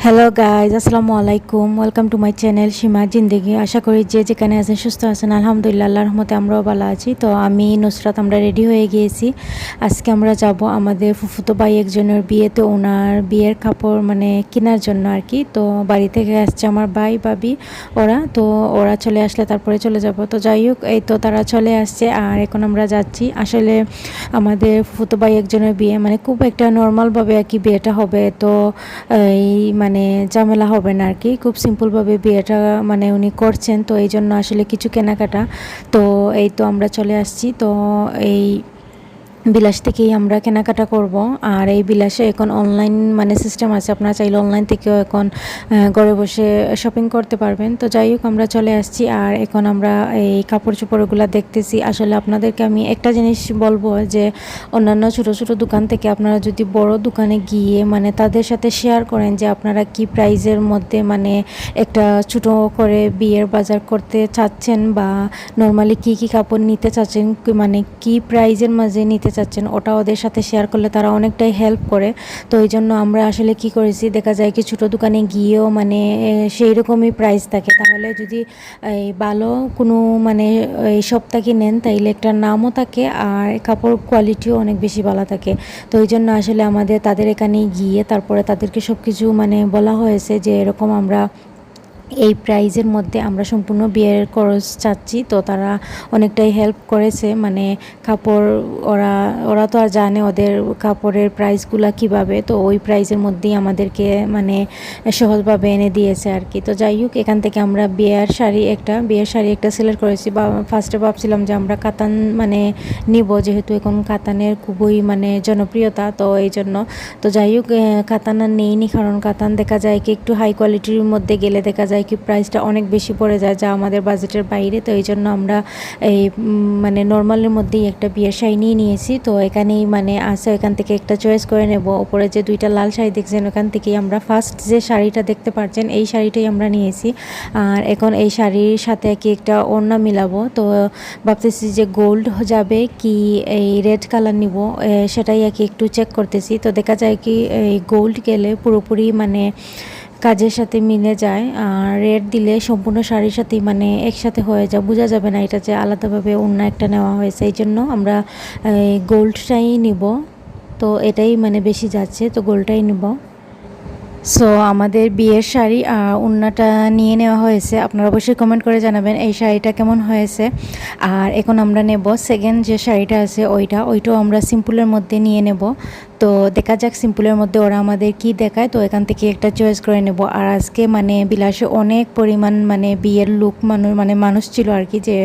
Hello guys, আসসালামু আলাইকুম। Welcome to my channel শিমা জিন্দেগি। আশা করি যে যেখানে আছেন সুস্থ আছেন। আলহামদুলিল্লাহ, আল্লাহর রহমতে আমরাও ভালো আছি। তো আমি নুসরাত, আমরা রেডি হয়ে গিয়েছি। আজকে আমরা যাব আমাদের ফুফুতো ভাই একজনের বিয়েতে, ওনার বিয়ের কাপড় মানে কেনার জন্য আর কি। তো বাড়ি থেকে আসছে আমার ভাই ভাবি, ওরা চলে আসলে তারপরে চলে যাব। তো যাই হোক, এই তো তারা চলে আসছে আর এখন আমরা যাচ্ছি। আসলে আমাদের ফুফুতো ভাই একজনের বিয়ে, মানে খুব একটা নর্মালভাবে আর কি বিয়েটা হবে। তো এই মানে ঝামেলা হবে না আর কি, খুব সিম্পলভাবে বিয়েটা মানে উনি করছেন। তো এই জন্য আসলে কিছু কেনাকাটা, তো এই তো আমরা চলে আসছি। তো এই বিলাস থেকেই আমরা কেনাকাটা করব। আর এই বিলাসে এখন অনলাইন মানে সিস্টেম আছে, আপনারা চাইলে অনলাইন থেকেও এখন ঘরে বসে শপিং করতে পারবেন। তো যাই হোক, আমরা চলে আসছি আর এখন আমরা এই কাপড় চোপড়গুলো দেখতেছি। আসলে আপনাদেরকে আমি একটা জিনিস বলবো যে অন্যান্য ছোটো ছোটো দোকান থেকে আপনারা যদি বড় দোকানে গিয়ে মানে তাদের সাথে শেয়ার করেন যে আপনারা কি প্রাইজের মধ্যে মানে একটা ছোটো করে বিয়ের বাজার করতে চাচ্ছেন বা নর্মালি কি কাপড় নিতে চাচ্ছেন, মানে কি প্রাইজের মাঝে নিতে চাচ্ছেন, ওটা ওদের সাথে শেয়ার করলে তারা অনেকটাই হেল্প করে। তো এই জন্য আমরা আসলে কি করেছি, দেখা যায় কি ছোটো দোকানে গিয়েও মানে সেই রকমই প্রাইস থাকে। তাহলে যদি এই ভালো কোনো মানে এই সপ্তাহে নেন তাইলে একটা নামও থাকে আর কাপড় কোয়ালিটিও অনেক বেশি ভালো থাকে। তো এই জন্য আসলে আমাদের তাদের এখানে গিয়ে তারপরে তাদেরকে সব কিছু মানে বলা হয়েছে যে এরকম আমরা এই প্রাইজের মধ্যে আমরা সম্পূর্ণ বিয়ের খরচ চাচ্ছি। তো তারা অনেকটাই হেল্প করেছে, মানে কাপড় ওরা ওরা তো আর জানে ওদের কাপড়ের প্রাইসগুলো কিভাবে, তো ওই প্রাইজের মধ্যেই আমাদেরকে মানে সহজভাবে এনে দিয়েছে আর কি। তো যাই হোক, এখান থেকে আমরা বিয়ের শাড়ি একটা সিলেক্ট করেছি। বা ফার্স্টে ভাবছিলাম যে আমরা কাতান মানে নিব, যেহেতু এখন কাতানের খুবই মানে জনপ্রিয়তা, তো এই জন্য। তো যাই হোক, কাতান আর নেইনি, কারণ কাতান দেখা যায় কি একটু হাই কোয়ালিটির মধ্যে গেলে দেখা যায় কি প্রাইসটা অনেক বেশি পড়ে যায়, যা আমাদের বাজেটের বাইরে। তো এই জন্য আমরা এই মানে নর্মালের মধ্যেই একটা বিয়ের শাড়ি নিয়েছি। তো এখানেই মানে আছে, এখান থেকে একটা চয়েস করে নেব। ওপরে যে দুইটা লাল শাড়ি দেখছেন, ওখান থেকেই আমরা ফার্স্ট যে শাড়িটা দেখতে পাচ্ছেন এই শাড়িটাই আমরা নিয়েছি। আর এখন এই শাড়ির সাথে কি একটা ওড়না মিলাবো। তো ভাবতেছি যে গোল্ড যাবে কি এই রেড কালার নিব, সেটাই আর কি একটু চেক করতেছি। তো দেখা যায় কি এই গোল্ড গেলে পুরোপুরি মানে কাজের সাথে মিলে যায়, আর রেড দিলে সম্পূর্ণ শাড়ির সাথেই মানে একসাথে হয়ে যায়, বোঝা যাবে না এটা যে আলাদাভাবে অন্য একটা নেওয়া হয়েছে। এই জন্য আমরা গোল্ডটাই নিব। তো এটাই মানে বেশি যাচ্ছে, তো গোল্ডটাই নিব। সো আমাদের বিয়ের শাড়ি ওড়নাটা নিয়ে নেওয়া হয়েছে। আপনারা অবশ্যই কমেন্ট করে জানাবেন এই শাড়িটা কেমন হয়েছে। আর এখন আমরা নেব সেকেন্ড যে শাড়িটা আছে ওইটাও আমরা সিম্পলের মধ্যে নিয়ে নেব। তো দেখা যাক সিম্পলের মধ্যে ওরা আমাদের কি দেখায়, তো এখান থেকে একটা চয়েস করে নেব। আর আজকে মানে বিলাসে অনেক পরিমাণ মানে বিয়ের লোক মানুষ ছিল আর কি, যে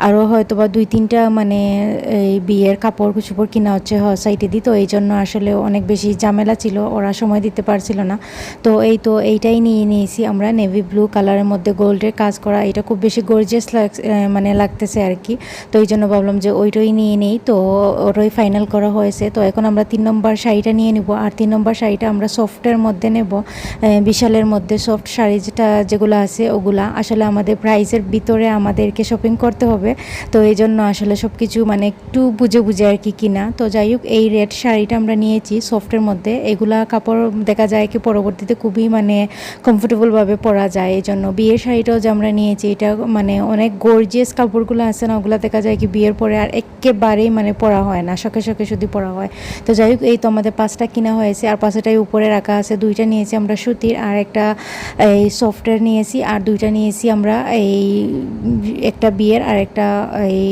আরও হয়তো বা 2-3টা মানে এই বিয়ের কাপড় চোপড় কিনা হচ্ছে সাইটে দিই। তো এই জন্য আসলে অনেক বেশি ঝামেলা ছিল, ওরা সময় দিতে পারছিল না। তো এইটাই নিয়ে নিয়েছি আমরা, নেভি ব্লু কালারের মধ্যে গোল্ডের কাজ করা। এটা খুব বেশি গর্জিয়াস মানে লাগতেছে আর কি। তো এই জন্য ভাবলাম যে ওইটাই নিয়ে নেই। তো ওটাই ফাইনাল করা হয়েছে। তো এখন আমরা 3 নম্বর শাড়িটা নিয়ে নিব। আর 3 নম্বর শাড়িটা আমরা সফটের মধ্যে নেব, বিশালের মধ্যে সফট শাড়ি যেগুলো আছে ওগুলা। আসলে আমাদের প্রাইসের ভিতরে আমাদেরকে শপিং করতে হবে, তো এই জন্য আসলে সব কিছু মানে একটু বুঝে বুঝে আর কি কিনা। তো যাই হোক, এই রেড শাড়িটা আমরা নিয়েছি সফটের মধ্যে। এগুলা কাপড় দেখা যায় কি পরবর্তীতে খুবই মানে কমফোর্টেবলভাবে পরা যায়। এই জন্য বিয়ের শাড়িটাও যে আমরা নিয়েছি, এটা মানে অনেক গর্জিয়াস কাপড়গুলো আছে না, ওগুলো দেখা যায় কি বিয়ের পরে আর একেবারেই মানে পরা হয় না, শখে শখে শুধু পরা হয়। তো যাই হোক, এই তো আমাদের 5টা কিনা হয়েছে, আর 5টাই উপরে রাখা আছে। 2টা নিয়েছি আমরা সুতির, আর একটা এই সফটওয়্যার নিয়েছি, আর 2টা নিয়েছি আমরা এই একটা বিয়ের আর একটা এই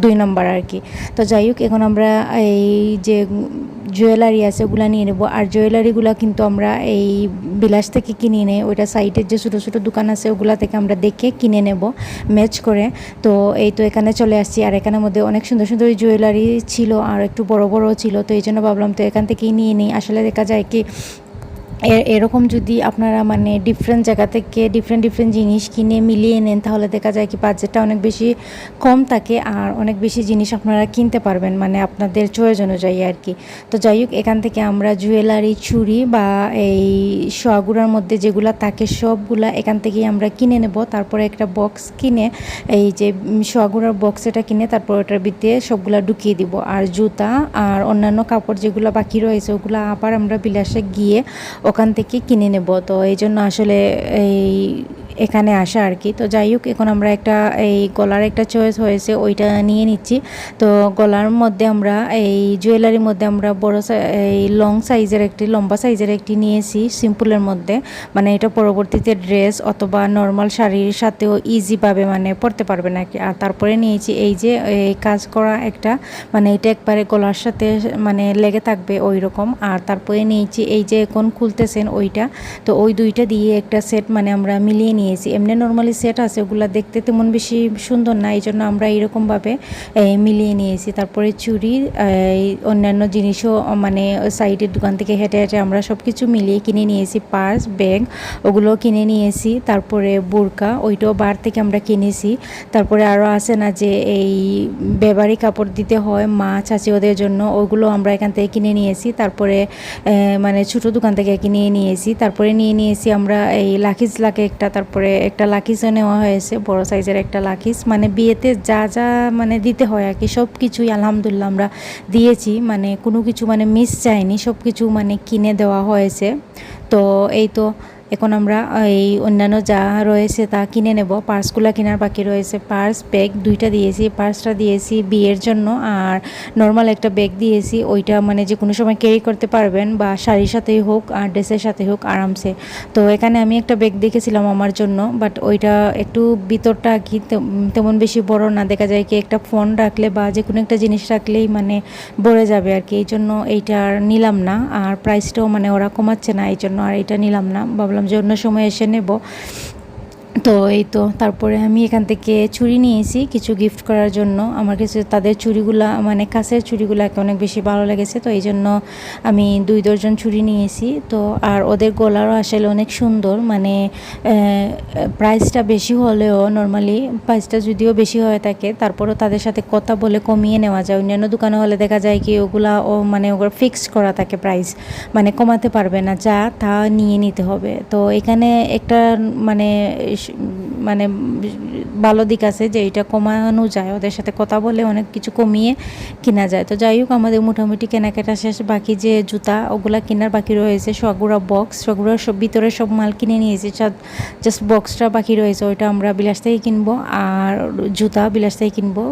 2 নম্বর আর কি। তো যাই হোক, এখন আমরা এই যে জুয়েলারি আছে ওগুলো নিয়ে নেবো। আর জুয়েলারিগুলো কিন্তু আমরা এই বিলাস থেকে কিনে নেই, ওইটা সাইডের যে ছোটো ছোটো দোকান আছে ওগুলা থেকে আমরা দেখে কিনে নেব ম্যাচ করে। তো এই তো এখানে চলে আসছি, আর এখানের মধ্যে অনেক সুন্দর সুন্দর জুয়েলারি ছিল আর একটু বড় বড় ছিল। তো এই জন্য ভাবলাম তো এখান থেকেই নিয়ে নিই। আসলে দেখা যায় কি এরকম যদি আপনারা মানে ডিফারেন্ট জায়গা থেকে ডিফারেন্ট জিনিস কিনে মিলিয়ে নেন, তাহলে দেখা যায় কি বাজেটটা অনেক বেশি কম থাকে আর অনেক বেশি জিনিস আপনারা কিনতে পারবেন মানে আপনাদের চয়েস অনুযায়ী আর কি। তো যাই হোক, এখান থেকে আমরা জুয়েলারি, চুড়ি বা এই সোয়াগুড়ার মধ্যে যেগুলো থাকে সবগুলা এখান থেকেই আমরা কিনে নেব। তারপরে একটা বক্স কিনে এই যে সোয়াগুড়ার বক্স এটা কিনে তারপর ওটার ভিতরে সবগুলা ঢুকিয়ে দিব। আর জুতা আর অন্যান্য কাপড় যেগুলো বাকি রয়েছে ওগুলো আবার আমরা বিলাসে গিয়ে ওখান থেকে কিনে নেব। তো এই জন্য আসলে এই এখানে আসা আর কি। তো যাই হোক, এখন আমরা একটা এই গলার একটা চয়েস হয়েছে, ওইটা নিয়ে নিচ্ছি। তো গলার মধ্যে আমরা এই জুয়েলারির মধ্যে আমরা বড় এই লম্বা সাইজের একটি নিয়েছি সিম্পলের মধ্যে, মানে এটা পরবর্তীতে ড্রেস অথবা নর্মাল শাড়ির সাথেও ইজিভাবে মানে পরতে পারবে না কি। আর তারপরে নিয়েছি এই যে এই কাজ করা একটা, মানে এটা একবারে গলার সাথে মানে লেগে থাকবে ওই রকম। আর তারপরে নিয়েছি এই যে এখন খুলতেছেন ওইটা, তো ওই দুইটা দিয়ে একটা সেট মানে আমরা মিলিয়ে নিয়েছি। এমনি নর্মালি সেট আছে, ওগুলো দেখতে তেমন বেশি সুন্দর না, এই জন্য আমরা এইরকমভাবে মিলিয়ে নিয়েছি। তারপরে চুড়ি, অন্যান্য জিনিসও মানে সাইডের দোকান থেকে হেঁটে হেঁটে আমরা সব কিছু মিলিয়ে কিনে নিয়েছি। পার্স, ব্যাগ ওগুলো কিনে নিয়েছি। তারপরে বোরকা, ওইটাও বার থেকে আমরা কিনেছি। তারপরে আরও আছে না যে এই বেবারি কাপড় দিতে হয় মা চাচি ওদের জন্য, ওগুলো আমরা এখান থেকে কিনে নিয়েছি। তারপরে মানে ছোটো দোকান থেকে কিনে নিয়েছি। তারপরে নিয়ে নিয়েছি আমরা এই লাকিজ লাগে একটা, তারপরে একটা লাকিজও নেওয়া হয়েছে, বড় সাইজের একটা লাকিজ। মানে বিয়েতে যা যা মানে দিতে হয় আর কি সব কিছুই আলহামদুলিল্লাহ আমরা দিয়েছি, মানে কোনো কিছু মানে মিস যায়নি, সব কিছু মানে কিনে দেওয়া হয়েছে। তো এই তো এখন আমরা এই অন্যান্য যা রয়েছে তা কিনে নেব। পার্সগুলো কেনার বাকি রয়েছে, পার্স ব্যাগ দুইটা দিয়েছি। পার্সটা দিয়েছি বিয়ের জন্য, আর নর্মাল একটা ব্যাগ দিয়েছি, ওইটা মানে যে কোনো সময় ক্যারি করতে পারবেন, বা শাড়ির সাথেই হোক আর ড্রেসের সাথে হোক আরামসে। তো এখানে আমি একটা ব্যাগ দেখেছিলাম আমার জন্য, বাট ওইটা একটু ভিতরটা কি তেমন বেশি বড় না, দেখা যায় কি একটা ফোন রাখলে বা যে কোনো একটা জিনিস রাখলেই মানে ভরে যাবে আর কি। এই জন্য এইটা আর নিলাম না, আর প্রাইসটাও মানে ওরা কমাচ্ছে না, এই জন্য আর এটা নিলাম না, ভাবলাম যে অন্য সময় এসে নেব। তো এই তো তারপরে আমি এখান থেকে চুড়ি নিয়েছি কিছু গিফট করার জন্য। আমার কাছে তাদের চুড়িগুলা মানে কাছের চুড়িগুলাকে অনেক বেশি ভালো লেগেছে, তো এই জন্য আমি 2 ডজন চুড়ি নিয়েছি। তো আর ওদের গলারও আসলে অনেক সুন্দর, মানে প্রাইসটা বেশি হলেও নর্মালি প্রাইসটা যদিও বেশি হয়ে থাকে, তারপরেও তাদের সাথে কথা বলে কমিয়ে নেওয়া যায়। অন্যান্য দোকানে হলে দেখা যায় কি ওগুলা মানে ওগুলো ফিক্সড করা থাকে প্রাইস, মানে কমাতে পারবে না, যা তা নিয়ে নিতে হবে। তো এখানে একটা মানে মানে ভালো দিক আছে যে এটা কমানো যায়, ওদের সাথে কথা বলে অনেক কিছু কমিয়ে কেনা যায়। তো যাই হোক, আমাদের মোটামুটি কেনাকাটা শেষ, বাকি যে জুতা ওগুলা কেনার বাকি রয়েছে। সগুড়া বক্স, সগুড়ার সব ভিতরে সব মাল কিনে নিয়েছি, জাস্ট বক্সটা বাকি রয়েছে, ওইটা আমরা বিলাস থেকে কিনবো। আর জুতা বিলাস থেকে কিনবো,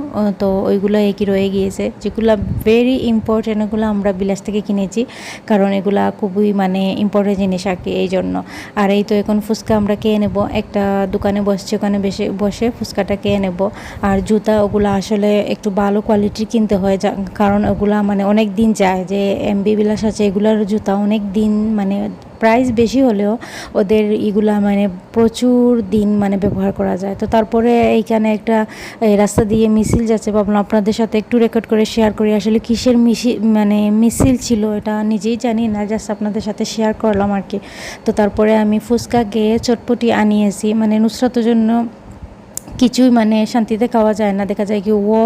তো ওইগুলো একই রয়ে গিয়েছে। যেগুলো ভেরি ইম্পর্টেন্ট ওগুলো আমরা বিলাস থেকে কিনেছি, কারণ এগুলা খুবই মানে ইম্পর্টেন্ট জিনিস আর কি, এই জন্য। আর এই তো এখন ফুচকা আমরা খেয়ে নেব, একটা দোকানে বসছি, ওখানে বসে ফুচকাটা খেয়ে নেব। আর জুতা ওগুলো আসলে একটু ভালো কোয়ালিটির কিনতে হয়, কারণ ওগুলা মানে অনেক দিন যায়, যে এমবি বিলাস আছে এগুলার জুতা অনেক দিন মানে প্রাইস বেশি হলেও ওদের এগুলা মানে প্রচুর দিন মানে ব্যবহার করা যায়। তো তারপরে এইখানে একটা রাস্তা দিয়ে মিছিল যাচ্ছে, ভাবলাম আপনাদের সাথে একটু রেকর্ড করে শেয়ার করি। আসলে কিসের মানে মিছিল ছিল এটা নিজেই জানি না, জাস্ট আপনাদের সাথে শেয়ার করলাম আর কি। তো তারপরে আমি ফুচকা গিয়ে চটপটি আনিয়েছি, মানে নুসরাতের জন্য কিছুই মানে শান্তিতে খাওয়া যায় না, দেখা যায় কি ও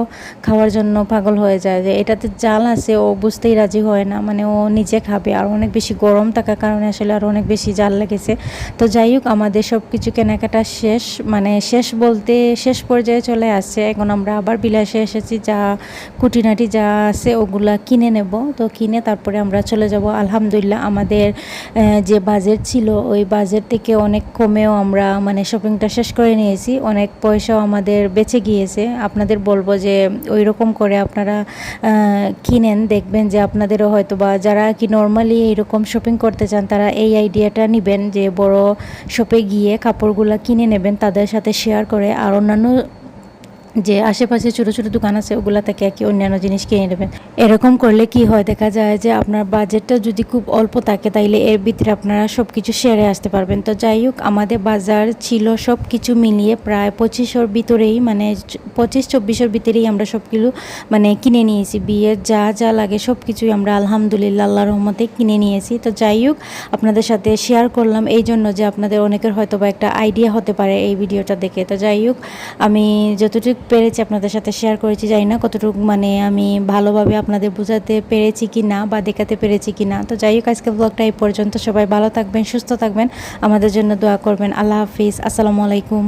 খাওয়ার জন্য পাগল হয়ে যায়, যে এটাতে জাল আছে ও বুঝতেই রাজি হয় না, মানে ও নিজে খাবে। আর অনেক বেশি গরম থাকার কারণে আসলে আর অনেক বেশি জাল লেগেছে। তো যাই হোক, আমাদের সব কিছু কেনাকাটা শেষ, মানে শেষ বলতে শেষ পর্যায়ে চলে আসছে। এখন আমরা আবার বিলাসে এসেছি, যা খুঁটিনাটি যা আছে ওগুলা কিনে নেব। তো কিনে তারপরে আমরা চলে যাব। আলহামদুলিল্লাহ আমাদের যে বাজেট ছিল ওই বাজেট থেকে অনেক কমেও আমরা মানে শপিংটা শেষ করে নিয়েছি, অনেক পয়সাও আমাদের বেঁচে গিয়েছে। আপনাদের বলবো যে ওই রকম করে আপনারা কিনেন, দেখবেন যে আপনাদেরও হয়তো বা যারা কি নর্মালি এইরকম শপিং করতে চান তারা এই আইডিয়াটা নেবেন, যে বড় শপে গিয়ে কাপড়গুলো কিনে নেবেন তাদের সাথে শেয়ার করে। আর অন্যান্য যে আশেপাশে ছোটো ছোটো দোকান আছে ওগুলা থেকে কি অন্যান্য জিনিস কিনে নেবেন। এরকম করলে কি হয়, দেখা যায় যে আপনার বাজেটটা যদি খুব অল্প থাকে তাইলে এর ভিতরে আপনারা সব কিছু শেয়ারে আসতে পারবেন। তো যাই হোক, আমাদের বাজার ছিল সব কিছু মিলিয়ে প্রায় 2500 ভিতরেই, মানে 25-2400 ভিতরেই আমরা সব কিছু মানে কিনে নিয়েছি। বিয়ের যা যা লাগে সব কিছুই আমরা আলহামদুলিল্লাহ আল্লাহর রহমতে কিনে নিয়েছি। তো যাই হোক, আপনাদের সাথে শেয়ার করলাম এই জন্য যে আপনাদের অনেকের হয়তো বা একটা আইডিয়া হতে পারে এই ভিডিওটা দেখে। তো যাই হোক, আমি যতটুকু পেরেছি আপনাদের সাথে শেয়ার করেছি, জানি না কতটুকু মানে আমি ভালোভাবে আপনাদের বোঝাতে পেরেছি কি না বা দেখাতে পেরেছি কি না। তো যাই হোক, আজকে ব্লগটা এই পর্যন্ত। সবাই ভালো থাকবেন, সুস্থ থাকবেন, আমাদের জন্য দোয়া করবেন। আল্লাহ হাফিজ, আসসালামু আলাইকুম।